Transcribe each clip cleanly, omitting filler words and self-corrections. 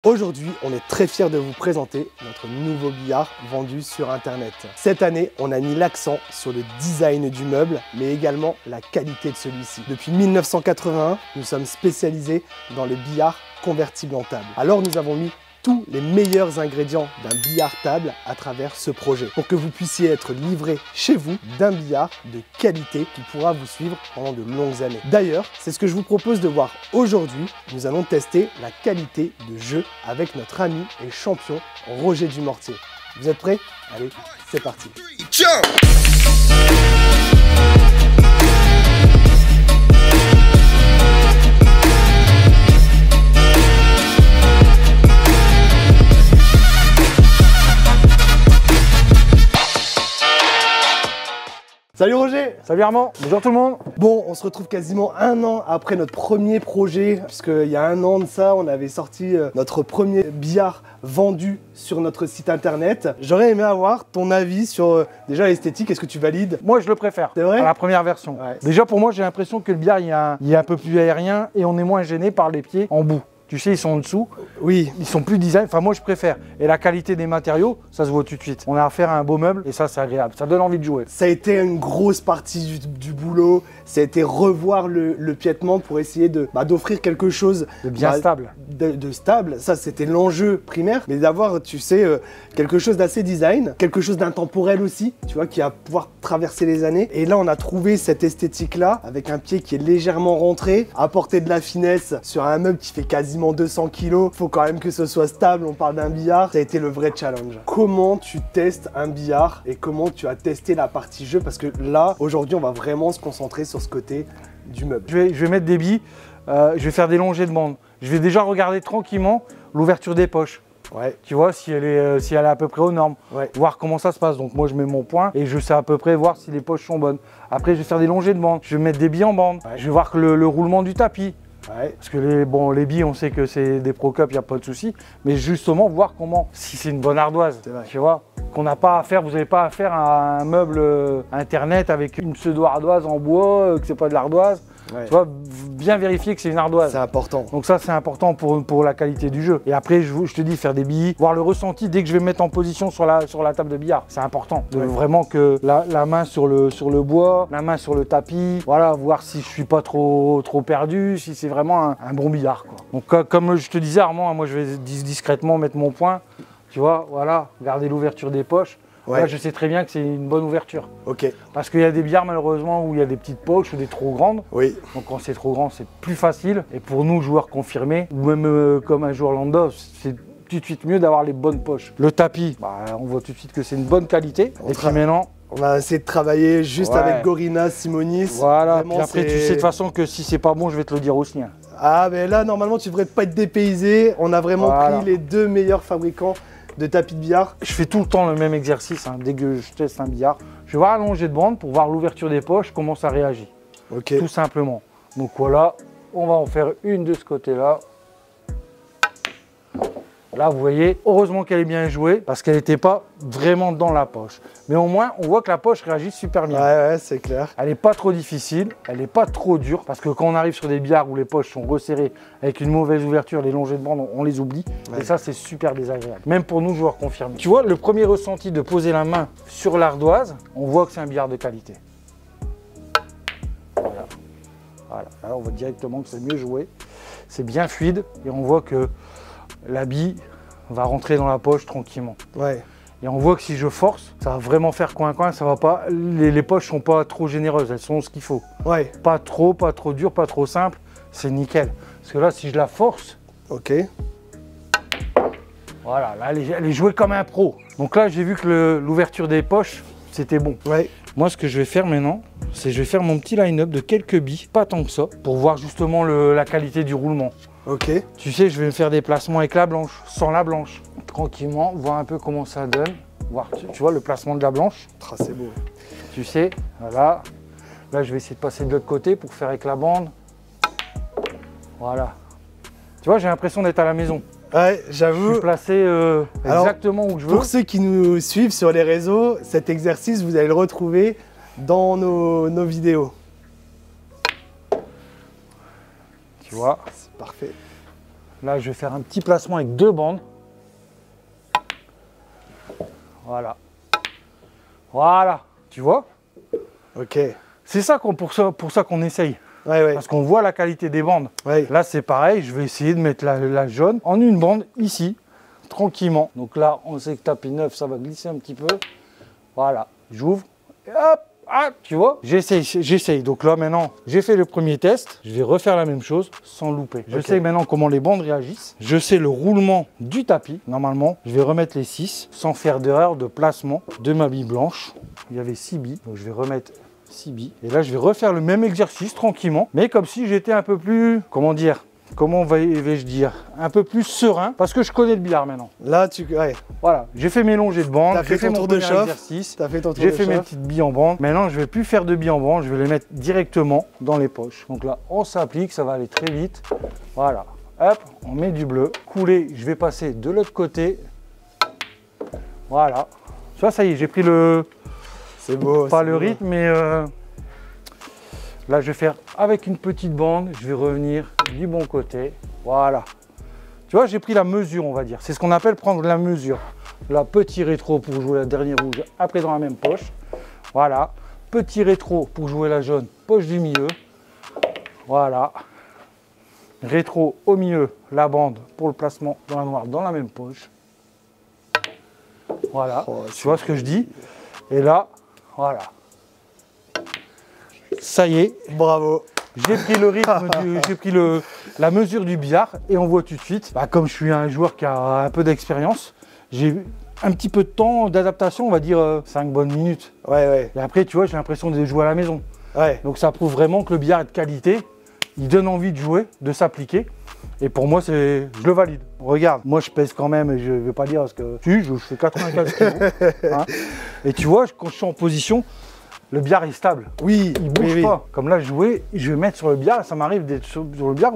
Aujourd'hui, on est très fiers de vous présenter notre nouveau billard vendu sur internet. Cette année, on a mis l'accent sur le design du meuble, mais également la qualité de celui-ci. Depuis 1981, nous sommes spécialisés dans les billards convertibles en table. Alors nous avons mis tous les meilleurs ingrédients d'un billard table à travers ce projet pour que vous puissiez être livré chez vous d'un billard de qualité qui pourra vous suivre pendant de longues années. D'ailleurs, c'est ce que je vous propose de voir aujourd'hui. Nous allons tester la qualité de jeu avec notre ami et champion Roger Dumortier. Vous êtes prêts? Allez, c'est parti. Salut Roger! Salut Armand, bonjour tout le monde! Bon, on se retrouve quasiment un an après notre premier projet, puisqu'il y a un an de ça, on avait sorti notre premier billard vendu sur notre site internet. J'aurais aimé avoir ton avis sur déjà l'esthétique, est-ce que tu valides? Moi je le préfère, c'est vrai? À la première version. Ouais. Déjà pour moi j'ai l'impression que le billard il est un peu plus aérien et on est moins gêné par les pieds en bout. Tu sais, ils sont en dessous, oui. Ils sont plus design, enfin moi je préfère. Et la qualité des matériaux, ça se voit tout de suite. On a affaire à un beau meuble et ça c'est agréable, ça donne envie de jouer. Ça a été une grosse partie du boulot, ça a été revoir le piétement pour essayer d'offrir quelque chose de bien stable. De stable, ça c'était l'enjeu primaire, mais d'avoir, tu sais, quelque chose d'assez design, quelque chose d'intemporel aussi, tu vois, qui va pouvoir traverser les années. Et là on a trouvé cette esthétique-là, avec un pied qui est légèrement rentré, apporter de la finesse sur un meuble qui fait quasiment 200 kg, faut quand même que ce soit stable, on parle d'un billard, ça a été le vrai challenge. Comment tu testes un billard et comment tu as testé la partie jeu, parce que là, aujourd'hui, on va vraiment se concentrer sur ce côté du meuble. Je vais mettre des billes, je vais faire des longées de bande. Je vais déjà regarder tranquillement l'ouverture des poches. Ouais. Tu vois, si elle est à peu près aux normes, ouais. Voir comment ça se passe. Donc moi je mets mon point et je sais à peu près voir si les poches sont bonnes. Après je vais faire des longées de bande, je vais mettre des billes en bande, je vais voir que le roulement du tapis. Ouais. Parce que les billes, on sait que c'est des Pro Cup, il n'y a pas de souci. Mais justement, voir si c'est une bonne ardoise, tu vois, qu'on n'a pas à faire, vous n'avez pas à faire un meuble internet avec une pseudo-ardoise en bois, que c'est pas de l'ardoise. Ouais. Tu vois, bien vérifier que c'est une ardoise. C'est important. Donc ça, c'est important pour la qualité du jeu. Et après, je te dis, faire des billes, voir le ressenti dès que je vais me mettre en position sur la table de billard. C'est important. De vraiment que la main sur le bois, la main sur le tapis, voilà, voir si je suis pas trop perdu, si c'est vraiment un bon billard, quoi. Donc comme je te disais, Armand, moi je vais discrètement mettre mon point, tu vois, voilà, garder l'ouverture des poches. Ouais. Là, je sais très bien que c'est une bonne ouverture. Ok. Parce qu'il y a des billards malheureusement où il y a des petites poches ou des trop grandes. Oui. Donc quand c'est trop grand, c'est plus facile. Et pour nous, joueurs confirmés, ou même comme un joueur lambda, c'est tout de suite mieux d'avoir les bonnes poches. Le tapis, on voit tout de suite que c'est une bonne qualité. Et puis maintenant, on a essayé de travailler juste avec Gorina, Simonis. Voilà. Vraiment, puis après, tu sais de toute façon que si c'est pas bon, je vais te le dire aussi. Hein. Ah, mais là, normalement, tu devrais pas être dépaysé. On a vraiment pris les deux meilleurs fabricants de tapis de billard. Je fais tout le temps le même exercice, hein, dès que je teste un billard. Je vais voir la longée de bande pour voir l'ouverture des poches, comment ça réagit. Ok. Tout simplement. Donc voilà, on va en faire une de ce côté-là. Là, vous voyez, heureusement qu'elle est bien jouée parce qu'elle n'était pas vraiment dans la poche. Mais au moins, on voit que la poche réagit super bien. Ouais, c'est clair. Elle n'est pas trop difficile, elle n'est pas trop dure parce que quand on arrive sur des billards où les poches sont resserrées avec une mauvaise ouverture, les longées de bande, on les oublie. Ouais. Et ça, c'est super désagréable. Même pour nous, joueurs confirmés. Tu vois, le premier ressenti de poser la main sur l'ardoise, on voit que c'est un billard de qualité. Voilà. Voilà. Là, on voit directement que c'est mieux joué. C'est bien fluide et on voit que la bille va rentrer dans la poche tranquillement. Ouais. Et on voit que si je force, ça va vraiment faire coin-coin, ça va pas. Les poches sont pas trop généreuses, elles sont ce qu'il faut. Ouais. Pas trop dur, pas trop simple, c'est nickel. Parce que là, si je la force, ok. Voilà, là, elle est jouée comme un pro. Donc là, j'ai vu que l'ouverture des poches, c'était bon. Ouais. Moi, ce que je vais faire maintenant, c'est je vais faire mon petit line-up de quelques billes, pas tant que ça, pour voir justement la qualité du roulement. Ok. Tu sais, je vais me faire des placements avec la blanche, sans la blanche. Tranquillement, voir un peu comment ça donne. Voir, tu vois, le placement de la blanche. Ah, c'est beau. Tu sais, voilà. Là, je vais essayer de passer de l'autre côté pour faire avec la bande. Voilà. Tu vois, j'ai l'impression d'être à la maison. Ouais, j'avoue. Je suis placé exactement où je veux. Pour ceux qui nous suivent sur les réseaux, cet exercice, vous allez le retrouver dans nos vidéos. Tu vois, c'est parfait. Là, je vais faire un petit placement avec 2 bandes. Voilà. Voilà. Tu vois? Ok. C'est ça pour ça qu'on essaye. Ouais, ouais. Parce qu'on voit la qualité des bandes. Ouais. Là, c'est pareil. Je vais essayer de mettre la jaune en une bande ici, tranquillement. Donc là, on sait que tapis 9, ça va glisser un petit peu. Voilà. J'ouvre. Et hop. Ah, tu vois, j'essaye. Donc là, maintenant, j'ai fait le premier test. Je vais refaire la même chose sans louper. Je sais maintenant comment les bandes réagissent. Je sais le roulement du tapis. Normalement, je vais remettre les 6 sans faire d'erreur de placement de ma bille blanche. Il y avait 6 billes. Donc, je vais remettre 6 billes. Et là, je vais refaire le même exercice tranquillement. Mais comme si j'étais un peu plus, comment vais-je dire, un peu plus serein, parce que je connais le billard maintenant. Là, ouais. Voilà, j'ai fait mes longées de bande, j'ai fait mon premier exercice, j'ai fait mes petites billes en bande. Maintenant, je ne vais plus faire de billes en bande, je vais les mettre directement dans les poches. Donc là, on s'applique, ça va aller très vite. Voilà, hop, on met du bleu. Coulé, je vais passer de l'autre côté. Voilà. Ça y est, j'ai pris le... C'est beau. Pas le rythme, mais... Là, je vais faire avec une petite bande, je vais revenir du bon côté. Voilà. Tu vois, j'ai pris la mesure, on va dire. C'est ce qu'on appelle prendre la mesure. Là, petit rétro pour jouer la dernière rouge, après dans la même poche. Voilà. Petit rétro pour jouer la jaune, poche du milieu. Voilà. Rétro au milieu, la bande pour le placement dans la noire, dans la même poche. Voilà. Oh, tu vois ce que je dis? Et là, voilà. Ça y est, bravo. J'ai pris le rythme, j'ai pris la mesure du billard et on voit tout de suite. Comme je suis un joueur qui a un peu d'expérience, j'ai un petit peu de temps d'adaptation, on va dire 5 bonnes minutes. Ouais, ouais. Et après, tu vois, j'ai l'impression de jouer à la maison. Ouais. Donc ça prouve vraiment que le billard est de qualité. Il donne envie de jouer, de s'appliquer. Et pour moi, je le valide. Regarde, moi je pèse quand même, je ne vais pas dire parce que si, je fais 95 kg. Hein. Et tu vois, quand je suis en position, le billard est stable. Oui, il bouge pas. Comme là, je vais mettre sur le billard, ça m'arrive d'être sur le billard,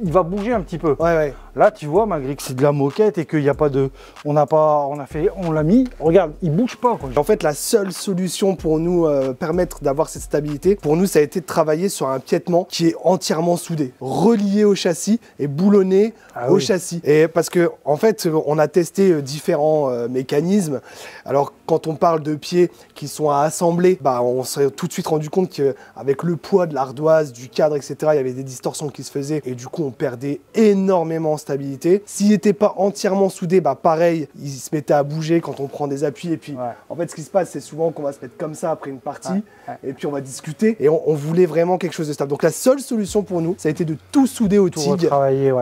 il va bouger un petit peu. Ouais, ouais. Là, tu vois, malgré que c'est de la moquette et qu'il n'y a pas de... On l'a mis, regarde, il bouge pas, quoi. En fait, la seule solution pour nous permettre d'avoir cette stabilité, pour nous, ça a été de travailler sur un piétement qui est entièrement soudé, relié au châssis et boulonné au châssis. Et parce que, en fait, on a testé différents mécanismes. Alors, quand on parle de pieds qui sont à assembler, on s'est tout de suite rendu compte qu'avec le poids de l'ardoise, du cadre, etc., il y avait des distorsions qui se faisaient et du coup, on perdait énormément en stabilité. S'il n'était pas entièrement soudé, pareil, il se mettait à bouger quand on prend des appuis. Et puis, en fait, ce qui se passe, c'est souvent qu'on va se mettre comme ça après une partie et puis on va discuter. Et on voulait vraiment quelque chose de stable. Donc, la seule solution pour nous, ça a été de tout souder au TIG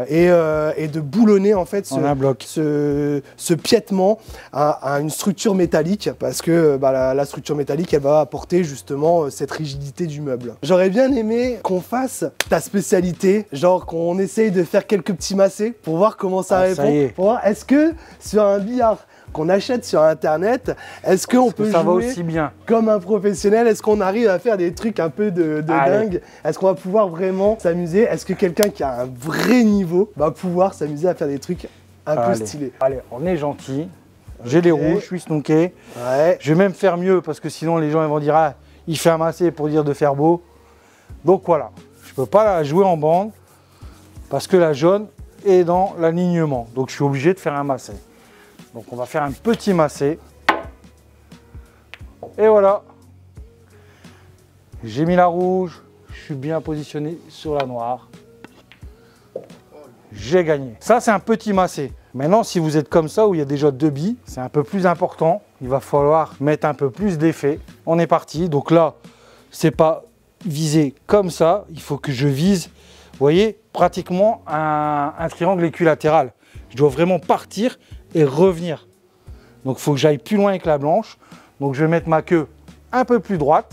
et de boulonner en fait ce piétement à une structure métallique parce que la structure métallique, elle va apporter justement cette rigidité du meuble. J'aurais bien aimé qu'on fasse ta spécialité, genre qu'on essaye de faire quelques petits massés pour voir comment ça répond. Pour voir, est-ce que sur un billard qu'on achète sur internet, est-ce qu'on peut jouer aussi bien comme un professionnel? Est-ce qu'on arrive à faire des trucs un peu de dingue? Est-ce qu'on va pouvoir vraiment s'amuser? Est-ce que quelqu'un qui a un vrai niveau va pouvoir s'amuser à faire des trucs un peu stylés? Allez, on est gentil. J'ai les rouges, je suis snooké. Je vais même faire mieux parce que sinon les gens ils vont dire ah, il fait un massé pour dire de faire beau. Donc voilà, je peux pas la jouer en bande parce que la jaune est dans l'alignement. Donc je suis obligé de faire un massé. Donc on va faire un petit massé. Et voilà. J'ai mis la rouge, je suis bien positionné sur la noire. J'ai gagné. Ça c'est un petit massé. Maintenant, si vous êtes comme ça, où il y a déjà 2 billes, c'est un peu plus important. Il va falloir mettre un peu plus d'effet. On est parti. Donc là, c'est pas visé comme ça. Il faut que je vise, vous voyez, pratiquement un triangle équilatéral. Je dois vraiment partir et revenir. Donc, il faut que j'aille plus loin avec la blanche. Donc, je vais mettre ma queue un peu plus droite.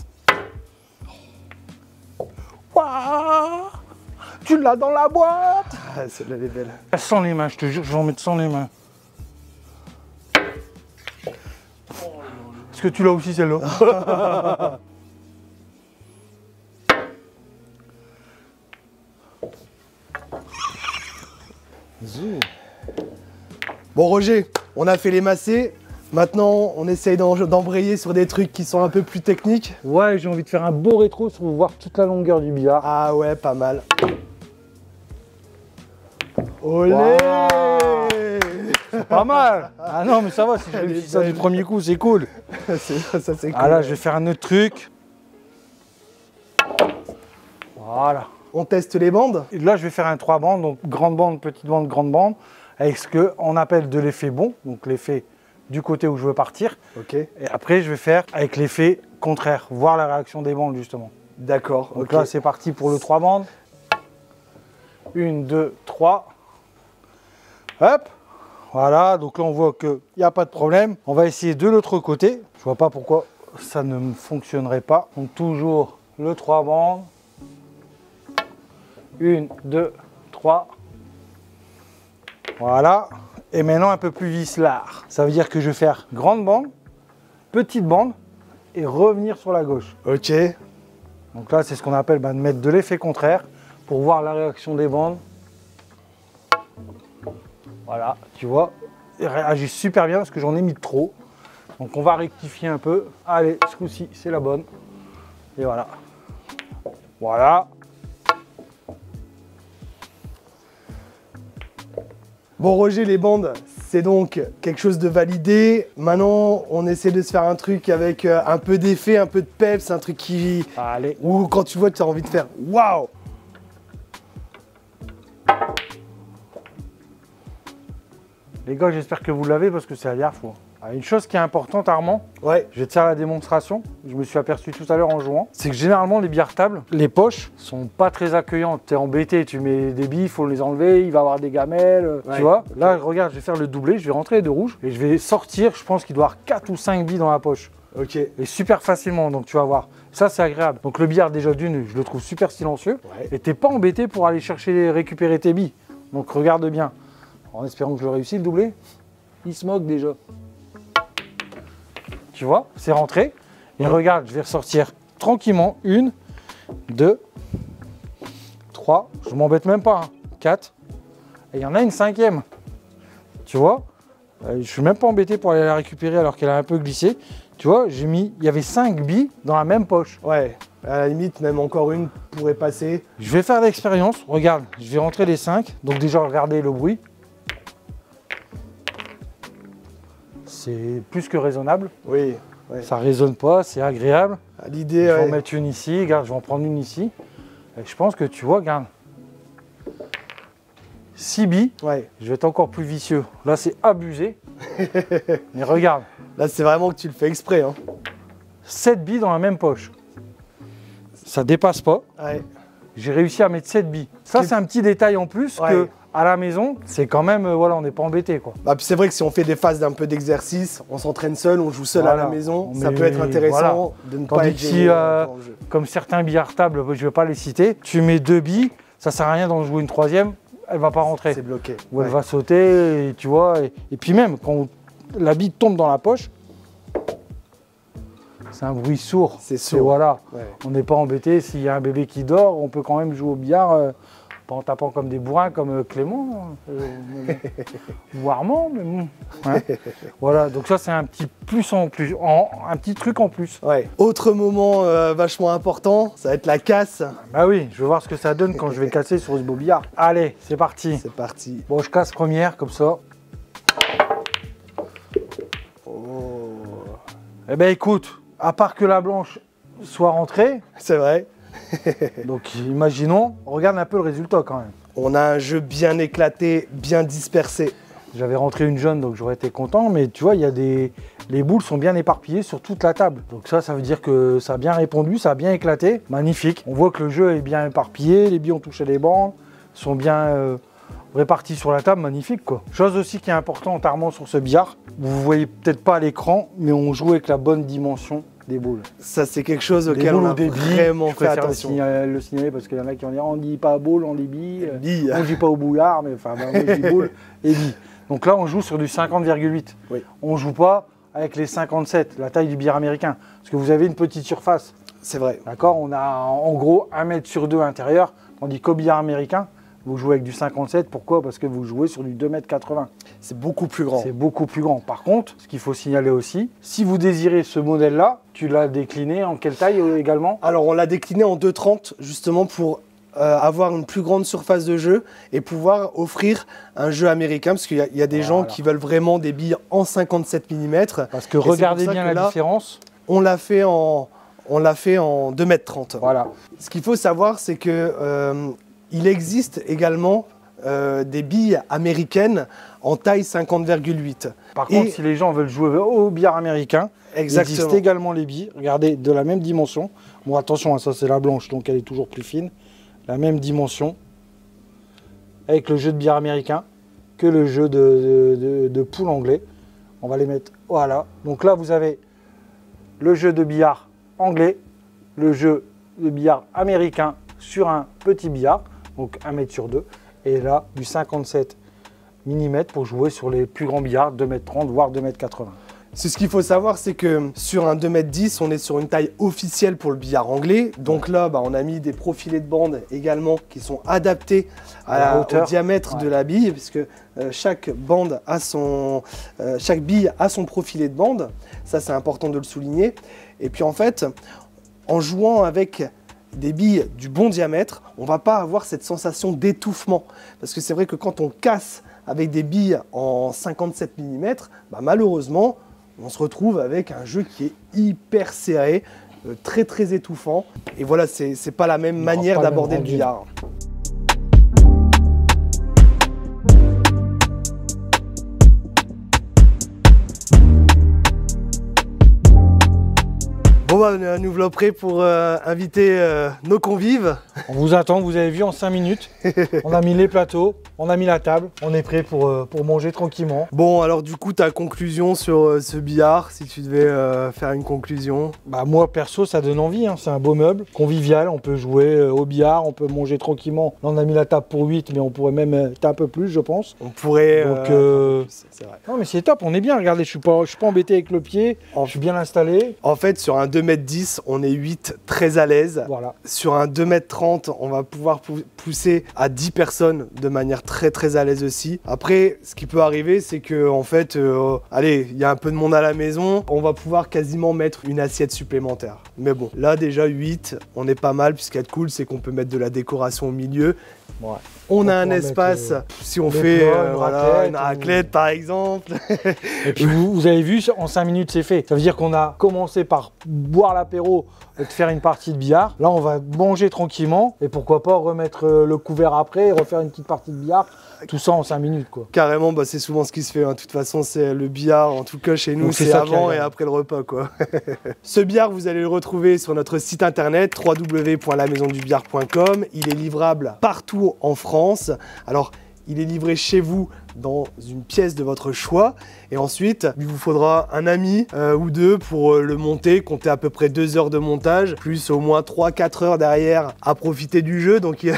Waouh! Tu l'as dans la boîte! Ah, celle-là, elle est belle. Sans les mains, je te jure, je vais en mettre sans les mains. Est-ce que tu l'as aussi celle-là? Bon Roger, on a fait les massés. Maintenant, on essaye d'embrayer sur des trucs qui sont un peu plus techniques. Ouais, j'ai envie de faire un beau rétro pour voir toute la longueur du billard. Ah ouais, pas mal. Olé! C'est pas mal. Ah non, mais ça va, si je réussis ça du premier coup, c'est cool. Ça, c'est cool. Ah là, je vais faire un autre truc. Voilà. On teste les bandes. Et là, je vais faire un 3 bandes, donc grande bande, petite bande, grande bande, avec ce qu'on appelle de l'effet bon, donc l'effet du côté où je veux partir. Ok. Et après, je vais faire avec l'effet contraire, voir la réaction des bandes justement. D'accord. Donc Ok. là, c'est parti pour le 3 bandes. 1, 2, 3. Hop. Voilà, donc là, on voit qu'il n'y a pas de problème. On va essayer de l'autre côté. Je vois pas pourquoi ça ne fonctionnerait pas. Donc toujours le 3 bandes. 1, 2, 3. Voilà. Et maintenant un peu plus vicelard. Ça veut dire que je vais faire grande bande, petite bande et revenir sur la gauche. Ok. Donc là, c'est ce qu'on appelle de mettre de l'effet contraire pour voir la réaction des bandes. Voilà, tu vois, il réagit super bien parce que j'en ai mis trop. Donc on va rectifier un peu. Allez, ce coup-ci, c'est la bonne. Et voilà. Voilà. Bon Roger, les bandes, c'est donc quelque chose de validé. Maintenant, on essaie de se faire un truc avec un peu d'effet, un peu de peps, un truc qui... Allez. Ou quand tu vois que tu as envie de faire waouh. Les gars, j'espère que vous l'avez parce que c'est la dernière fois. Ah, une chose qui est importante, Armand, Ouais. je vais te faire la démonstration. Je me suis aperçu tout à l'heure en jouant. C'est que généralement, les billards tables, les poches sont pas très accueillantes. T'es embêté, tu mets des billes, il faut les enlever, il va y avoir des gamelles. Ouais. Tu vois. Là, regarde, je vais faire le doublé, je vais rentrer les deux rouges et je vais sortir, je pense qu'il doit y avoir 4 ou 5 billes dans la poche. Ok. Et super facilement, donc tu vas voir. Ça, c'est agréable. Donc le billard, déjà d'une, je le trouve super silencieux. Ouais. Et t'es pas embêté pour aller chercher, récupérer tes billes. Donc regarde bien. En espérant que je réussisse le doublé. Il se moque déjà. Tu vois, c'est rentré. Et regarde, je vais ressortir tranquillement. 1, 2, 3. Je m'embête même pas. 4. Et il y en a une 5e. Tu vois, je suis même pas embêté pour aller la récupérer alors qu'elle a un peu glissé. Tu vois, il y avait 5 billes dans la même poche. Ouais. À la limite, même encore une pourrait passer. Je vais faire l'expérience. Regarde, je vais rentrer les 5. Donc déjà, regardez le bruit. C'est plus que raisonnable. Oui. Ouais. Ça résonne pas, c'est agréable. L'idée, Je vais en ouais. mettre une ici, regarde, je vais en prendre une ici. Et je pense que tu vois, regarde. 6 billes, Ouais. je vais être encore plus vicieux. Là, c'est abusé. Mais regarde, Là, c'est vraiment que tu le fais exprès. Hein. 7 billes dans la même poche. Ça dépasse pas. Ouais. J'ai réussi à mettre 7 billes. Ça, c'est un petit détail en plus Ouais. que à la maison, c'est quand même, voilà, on n'est pas embêté, quoi. Bah, puis c'est vrai que si on fait des phases d'un peu d'exercice, on s'entraîne seul, on joue seul à Voilà. la maison, Mais ça peut être intéressant de ne pas Tandis être que gêné si, dans le jeu. comme certains billards tables, je ne vais pas les citer, tu mets 2 billes, ça sert à rien d'en jouer une 3e, elle va pas rentrer. C'est bloqué. Ou elle Ouais. va sauter, et tu vois. Et puis même, quand la bille tombe dans la poche, c'est un bruit sourd. C'est sourd. Voilà. Ouais. On n'est pas embêté. S'il y a un bébé qui dort, on peut quand même jouer au billard, pas en tapant comme des bourrins comme Clément, ou Armand, mais bon. Hein. Voilà, donc ça c'est un petit plus en plus, un petit truc en plus. Ouais. Autre moment vachement important, ça va être la casse. Bah oui, je vais voir ce que ça donne quand je vais casser sur ce beau billard. Allez, c'est parti. C'est parti. Bon, je casse première, comme ça. Oh. Eh ben écoute, à part que la blanche soit rentrée, C'est vrai. donc imaginons, regarde un peu le résultat quand même. On a un jeu bien éclaté, bien dispersé. J'avais rentré une jaune, donc j'aurais été content, mais tu vois, les boules sont bien éparpillées sur toute la table. Donc ça veut dire que ça a bien répondu, ça a bien éclaté. Magnifique. On voit que le jeu est bien éparpillé, les billes ont touché les bandes, sont bien répartis sur la table, magnifique quoi. Chose aussi qui est importante, Armand, sur ce billard, vous voyez peut-être pas à l'écran, mais on joue avec la bonne dimension des boules. Ça, c'est quelque chose Les auquel boules on a ou des billes, vraiment je fait préfère attention. le signaler parce qu'il y en a qui vont dire on dit pas boule, on dit billes. Billes. On dit pas au bouillard, mais enfin, moi je dis boule et billes. Donc là, on joue sur du 50,8. Oui. On joue pas avec les 57, la taille du billard américain, parce que vous avez une petite surface. C'est vrai. D'accord. On a en gros 1 mètre sur 2 intérieur, tandis qu'au billard américain, vous jouez avec du 57. Pourquoi? Parce que vous jouez sur du 2,80 m. C'est beaucoup plus grand. C'est beaucoup plus grand. Par contre, ce qu'il faut signaler aussi, si vous désirez ce modèle-là, tu l'as décliné en quelle taille également? Alors, on l'a décliné en 2,30 justement pour avoir une plus grande surface de jeu et pouvoir offrir un jeu américain, parce qu'il y a des gens qui veulent vraiment des billes en 57 mm. Parce que regardez bien la différence. On l'a fait en 2,30 m. Voilà. Ce qu'il faut savoir, c'est que il existe également des billes américaines en taille 50,8. Par contre, si les gens veulent jouer au billard américain, exactement, il existe également les billes. Regardez, de la même dimension. Bon, attention, ça c'est la blanche, donc elle est toujours plus fine. La même dimension, avec le jeu de billard américain, que le jeu de poule anglais. On va les mettre, voilà. Donc là, vous avez le jeu de billard anglais, le jeu de billard américain sur un petit billard, donc 1 mètre sur 2, et là, du 57 mm pour jouer sur les plus grands billards, 2,30 m, voire 2,80 m. Ce qu'il faut savoir, c'est que sur un 2,10 m, on est sur une taille officielle pour le billard anglais. Donc là, on a mis des profilés de bande également qui sont adaptés au diamètre de la bille, puisque chaque bille a son profilet de bande. Ça, c'est important de le souligner. Et puis en fait, en jouant avec des billes du bon diamètre, on ne va pas avoir cette sensation d'étouffement. Parce que c'est vrai que quand on casse avec des billes en 57 mm, malheureusement, on se retrouve avec un jeu qui est hyper serré, très très étouffant. Et voilà, c'est pas la même manière d'aborder le billard. Bon, nous voilà prêts pour inviter nos convives. On vous attend, vous avez vu, en 5 minutes. On a mis les plateaux, on a mis la table, on est prêt pour manger tranquillement. Bon, alors du coup, ta conclusion sur ce billard, si tu devais faire une conclusion? Moi, perso, ça donne envie, hein. C'est un beau meuble, convivial, on peut jouer au billard, on peut manger tranquillement. Là, on a mis la table pour 8, mais on pourrait même être un peu plus, je pense. On pourrait... Donc, c'est vrai. Non, mais c'est top, on est bien, regardez, je suis pas embêté avec le pied, je suis bien installé. En fait, sur un 2,10 m, on est 8 très à l'aise. Voilà. Sur un 2,30 m, on va pouvoir pousser à 10 personnes de manière très très à l'aise aussi. Après, ce qui peut arriver, c'est que en fait, allez, il y a un peu de monde à la maison, on va pouvoir quasiment mettre une assiette supplémentaire. Mais bon, là déjà 8, on est pas mal, puisqu'il y a de cool, c'est qu'on peut mettre de la décoration au milieu. Ouais. On a un espace, si on fait une raclette par exemple. Et puis vous avez vu, en 5 minutes c'est fait. Ça veut dire qu'on a commencé par boire l'apéro et de faire une partie de billard. Là on va manger tranquillement et pourquoi pas remettre le couvert après et refaire une petite partie de billard. Tout ça en 5 minutes quoi. Carrément, c'est souvent ce qui se fait. De toute façon, c'est le billard, en tout cas chez nous, c'est avant et après le repas quoi. Ce billard, vous allez le retrouver sur notre site internet www.lamaisondubillard.com. Il est livrable partout en France. Alors, il est livré chez vous dans une pièce de votre choix. Et ensuite, il vous faudra un ami ou deux pour le monter. Comptez à peu près 2 heures de montage, plus au moins 3-4 heures derrière à profiter du jeu. Donc il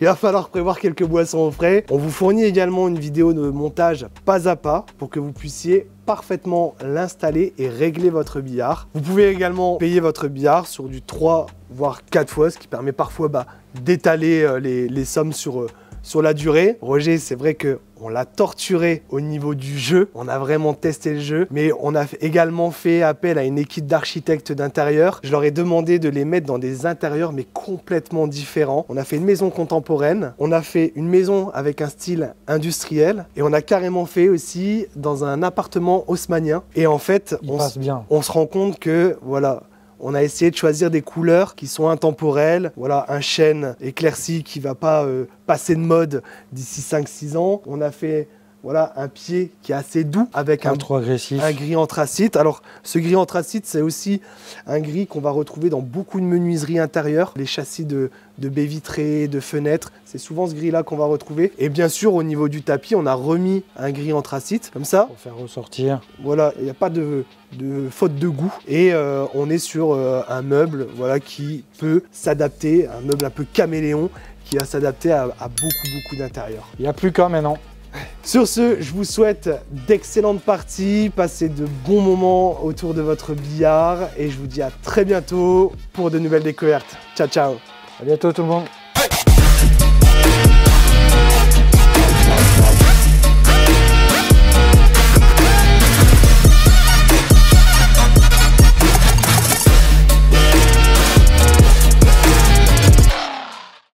va falloir prévoir quelques boissons au frais. On vous fournit également une vidéo de montage pas à pas pour que vous puissiez parfaitement l'installer et régler votre billard. Vous pouvez également payer votre billard sur du 3 voire 4 fois, ce qui permet parfois d'étaler les sommes sur la durée. Roger, c'est vrai qu'on l'a torturé au niveau du jeu. On a vraiment testé le jeu, mais on a également fait appel à une équipe d'architectes d'intérieur. Je leur ai demandé de les mettre dans des intérieurs, mais complètement différents. On a fait une maison contemporaine, on a fait une maison avec un style industriel, et on a carrément fait aussi dans un appartement haussmannien. Et en fait, on se rend compte que, voilà, on a essayé de choisir des couleurs qui sont intemporelles. Voilà, un chêne éclairci qui ne va pas passer de mode d'ici 5-6 ans. On a fait un pied qui est assez doux avec un gris anthracite. Alors, ce gris anthracite, c'est aussi un gris qu'on va retrouver dans beaucoup de menuiseries intérieures. Les châssis de baies vitrées, de fenêtres, c'est souvent ce gris-là qu'on va retrouver. Et bien sûr, au niveau du tapis, on a remis un gris anthracite, comme ça. Pour faire ressortir. Voilà, il n'y a pas de faute de goût. Et on est sur un meuble qui peut s'adapter, un meuble un peu caméléon, qui va s'adapter à beaucoup d'intérieurs. Il n'y a plus qu'un maintenant. Sur ce, je vous souhaite d'excellentes parties, passez de bons moments autour de votre billard et je vous dis à très bientôt pour de nouvelles découvertes. Ciao, ciao. À bientôt tout le monde.